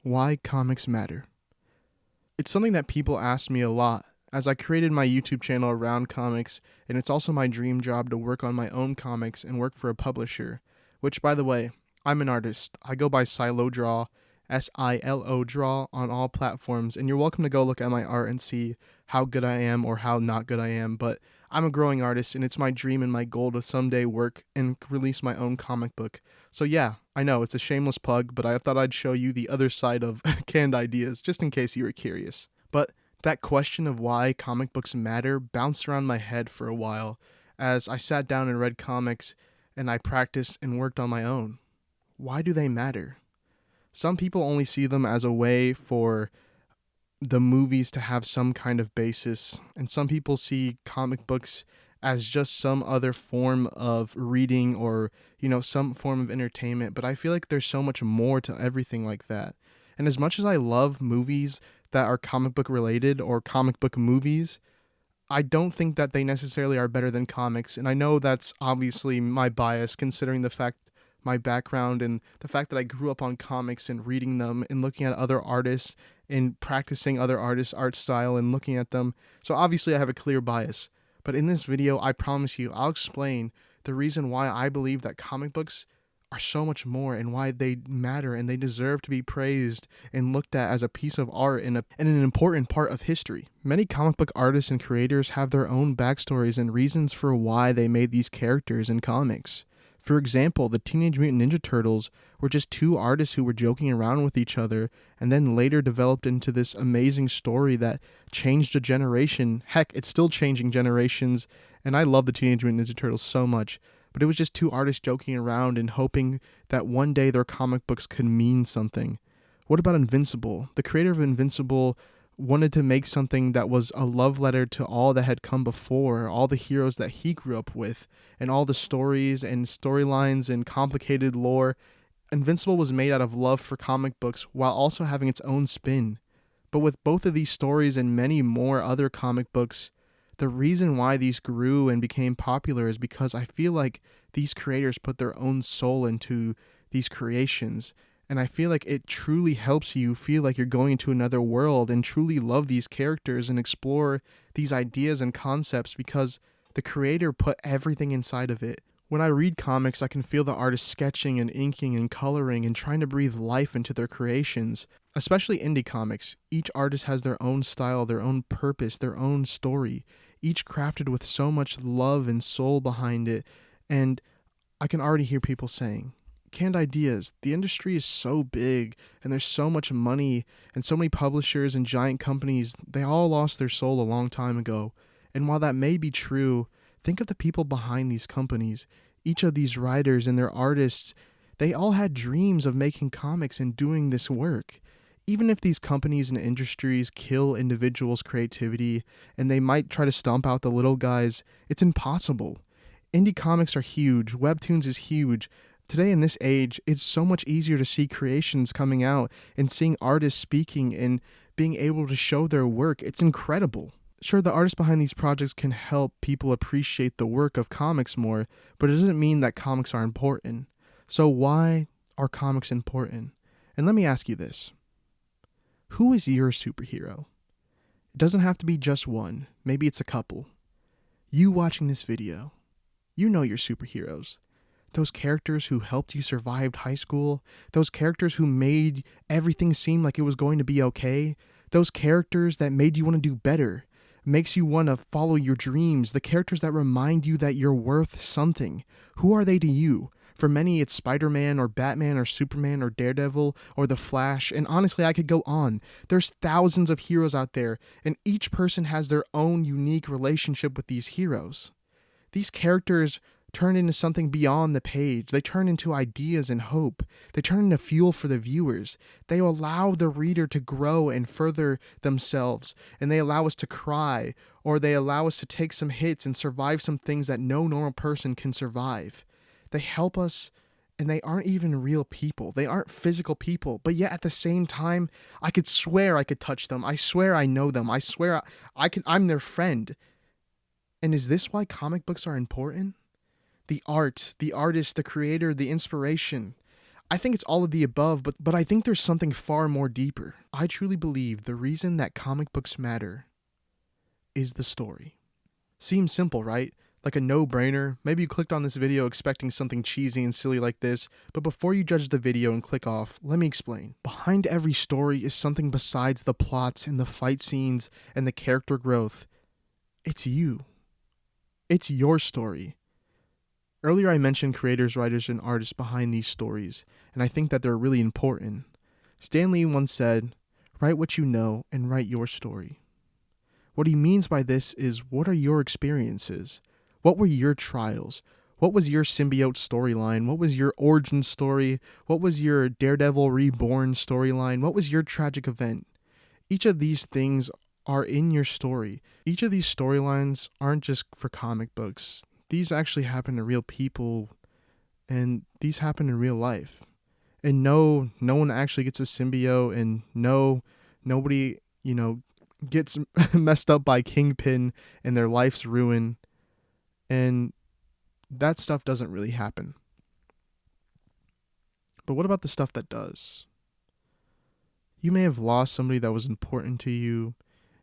Why comics matter. It's something that people ask me a lot as I created my YouTube channel around comics, and it's also my dream job to work on my own comics and work for a publisher. Which, by the way, I'm an artist. I go by Silo Draw, SILO Draw on all platforms, and you're welcome to go look at my art and see how good I am or how not good I am. But I'm a growing artist, and it's my dream and my goal to someday work and release my own comic book. So yeah, I know it's a shameless plug, but I thought I'd show you the other side of canned ideas, just in case you were curious. But that question of why comic books matter bounced around my head for a while as I sat down and read comics and I practiced and worked on my own. Why do they matter? Some people only see them as a way for the movies to have some kind of basis, and some people see comic books as just some other form of reading or, some form of entertainment. But I feel like there's so much more to everything like that. And as much as I love movies that are comic book related or comic book movies, I don't think that they necessarily are better than comics. And I know that's obviously my bias considering the fact my background and the fact that I grew up on comics and reading them and looking at other artists and practicing other artists' art style and looking at them. So obviously I have a clear bias. But in this video, I promise you, I'll explain the reason why I believe that comic books are so much more and why they matter and they deserve to be praised and looked at as a piece of art and an important part of history. Many comic book artists and creators have their own backstories and reasons for why they made these characters in comics. For example, the Teenage Mutant Ninja Turtles were just two artists who were joking around with each other and then later developed into this amazing story that changed a generation. Heck, it's still changing generations, and I love the Teenage Mutant Ninja Turtles so much. But it was just two artists joking around and hoping that one day their comic books could mean something. What about Invincible? The creator of Invincible wanted to make something that was a love letter to all that had come before, all the heroes that he grew up with, and all the stories and storylines and complicated lore. Invincible was made out of love for comic books while also having its own spin. But with both of these stories and many more other comic books, the reason why these grew and became popular is because I feel like these creators put their own soul into these creations. And I feel like it truly helps you feel like you're going into another world and truly love these characters and explore these ideas and concepts because the creator put everything inside of it. When I read comics, I can feel the artist sketching and inking and coloring and trying to breathe life into their creations. Especially indie comics, each artist has their own style, their own purpose, their own story, each crafted with so much love and soul behind it. And I can already hear people saying, canned ideas, the industry is so big and there's so much money and so many publishers and giant companies, they all lost their soul a long time ago. And while that may be true, think of the people behind these companies. Each of these writers and their artists, they all had dreams of making comics and doing this work. Even if these companies and industries kill individuals' creativity and they might try to stomp out the little guys, it's impossible. Indie comics are huge, webtoons is huge. Today in this age, it's so much easier to see creations coming out and seeing artists speaking and being able to show their work. It's incredible. Sure, the artists behind these projects can help people appreciate the work of comics more, but it doesn't mean that comics are important. So why are comics important? And let me ask you this. Who is your superhero? It doesn't have to be just one. Maybe it's a couple. You watching this video, you know your superheroes. Those characters who helped you survive high school, those characters who made everything seem like it was going to be okay, those characters that made you want to do better, makes you want to follow your dreams, the characters that remind you that you're worth something. Who are they to you? For many, it's Spider-Man or Batman or Superman or Daredevil or The Flash, and honestly, I could go on. There's thousands of heroes out there, and each person has their own unique relationship with these heroes. These characters turn into something beyond the page. They turn into ideas and hope. They turn into fuel for the viewers. They allow the reader to grow and further themselves, and they allow us to cry, or they allow us to take some hits and survive some things that no normal person can survive. They help us, and they aren't even real people. They aren't physical people, but yet at the same time, I could swear I could touch them. I swear I know them. I swear I'm their friend. And is this why comic books are important? The art, the artist, the creator, the inspiration. I think it's all of the above, but I think there's something far more deeper. I truly believe the reason that comic books matter is the story. Seems simple, right? Like a no-brainer. Maybe you clicked on this video expecting something cheesy and silly like this, but before you judge the video and click off, let me explain. Behind every story is something besides the plots and the fight scenes and the character growth. It's you. It's your story. Earlier I mentioned creators, writers, and artists behind these stories, and I think that they're really important. Stan Lee once said, "Write what you know and write your story." What he means by this is, what are your experiences? What were your trials? What was your symbiote storyline? What was your origin story? What was your Daredevil Reborn storyline? What was your tragic event? Each of these things are in your story. Each of these storylines aren't just for comic books. These actually happen to real people, and these happen in real life. And no one actually gets a symbiote, and nobody, gets messed up by Kingpin and their life's ruined. And that stuff doesn't really happen. But what about the stuff that does? You may have lost somebody that was important to you.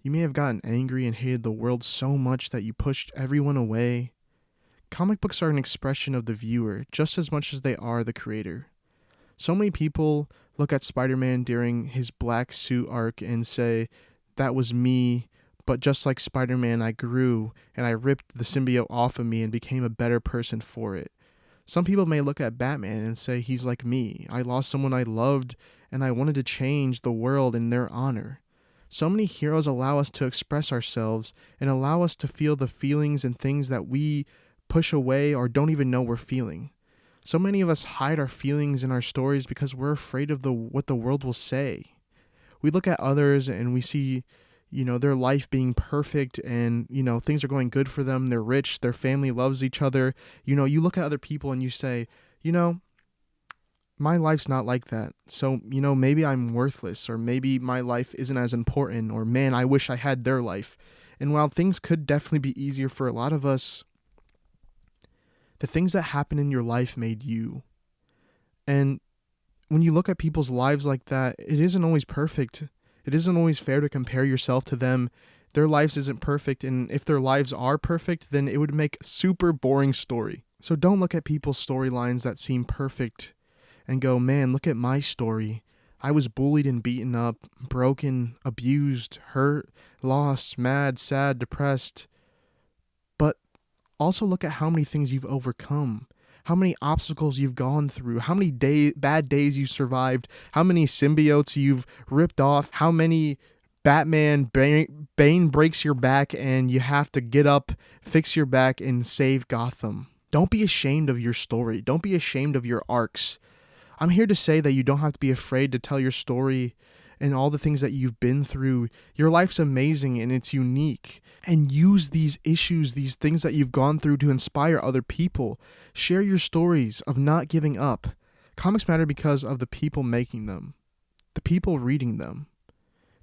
You may have gotten angry and hated the world so much that you pushed everyone away. Comic books are an expression of the viewer just as much as they are the creator. So many people look at Spider-Man during his black suit arc and say, "That was me, but just like Spider-Man, I grew and I ripped the symbiote off of me and became a better person for it." Some people may look at Batman and say, "He's like me. I lost someone I loved and I wanted to change the world in their honor." So many heroes allow us to express ourselves and allow us to feel the feelings and things that we push away or don't even know we're feeling. So many of us hide our feelings in our stories because we're afraid of what the world will say. We look at others and we see, their life being perfect and, things are going good for them. They're rich. Their family loves each other. You look at other people and you say, my life's not like that. So, maybe I'm worthless, or maybe my life isn't as important, or man, I wish I had their life. And while things could definitely be easier for a lot of us, the things that happen in your life made you. And when you look at people's lives like that, it isn't always perfect. It isn't always fair to compare yourself to them. Their lives isn't perfect, and if their lives are perfect, then it would make a super boring story. So don't look at people's storylines that seem perfect and go, "Man, look at my story. I was bullied and beaten up, broken, abused, hurt, lost, mad, sad, depressed." But also look at how many things you've overcome, how many obstacles you've gone through, how many bad days you survived, how many symbiotes you've ripped off, how many Bane breaks your back and you have to get up, fix your back, and save Gotham. Don't be ashamed of your story. Don't be ashamed of your arcs. I'm here to say that you don't have to be afraid to tell your story and all the things that you've been through. Your life's amazing and it's unique. And use these issues, these things that you've gone through to inspire other people. Share your stories of not giving up. Comics matter because of the people making them, the people reading them.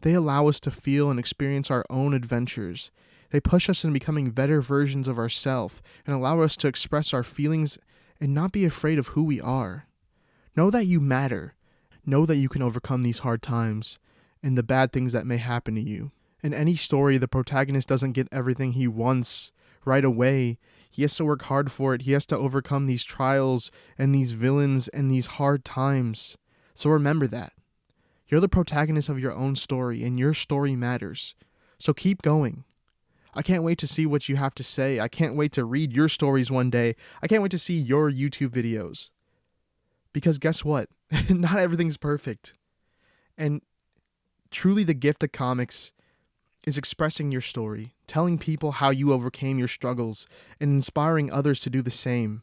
They allow us to feel and experience our own adventures. They push us in becoming better versions of ourselves and allow us to express our feelings and not be afraid of who we are. Know that you matter. Know that you can overcome these hard times and the bad things that may happen to you. In any story, the protagonist doesn't get everything he wants right away. He has to work hard for it. He has to overcome these trials and these villains and these hard times. So remember that. You're the protagonist of your own story, and your story matters. So keep going. I can't wait to see what you have to say. I can't wait to read your stories one day. I can't wait to see your YouTube videos. Because guess what? Not everything's perfect. And truly the gift of comics is expressing your story, telling people how you overcame your struggles, and inspiring others to do the same.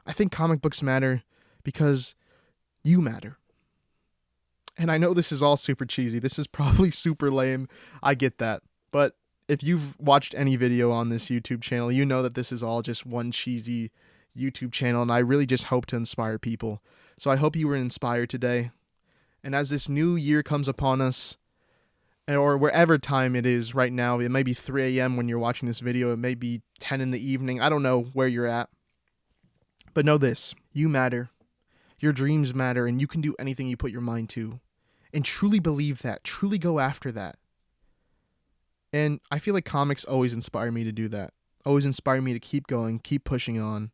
I think comic books matter because you matter. And I know this is all super cheesy. This is probably super lame. I get that. But if you've watched any video on this YouTube channel, you know that this is all just one cheesy YouTube channel, and I really just hope to inspire people. So I hope you were inspired today. And as this new year comes upon us, or wherever time it is right now, it may be 3 a.m. when you're watching this video, it may be 10 in the evening, I don't know where you're at. But know this, you matter. Your dreams matter, and you can do anything you put your mind to. And truly believe that. Truly go after that. And I feel like comics always inspire me to do that. Always inspire me to keep going, keep pushing on.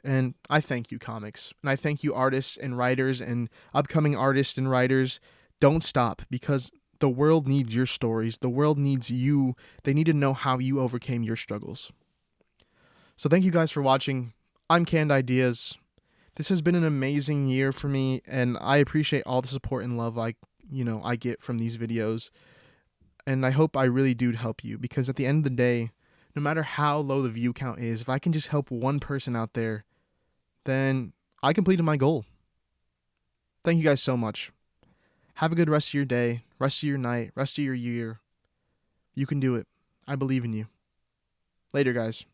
And I thank you, comics. And I thank you, artists and writers and upcoming artists and writers. Don't stop, because the world needs your stories. The world needs you. They need to know how you overcame your struggles. So thank you guys for watching. I'm Canned Ideas. This has been an amazing year for me, and I appreciate all the support and love I get from these videos. And I hope I really do help you, because at the end of the day, no matter how low the view count is, if I can just help one person out there, then I completed my goal. Thank you guys so much. Have a good rest of your day, rest of your night, rest of your year. You can do it. I believe in you. Later, guys.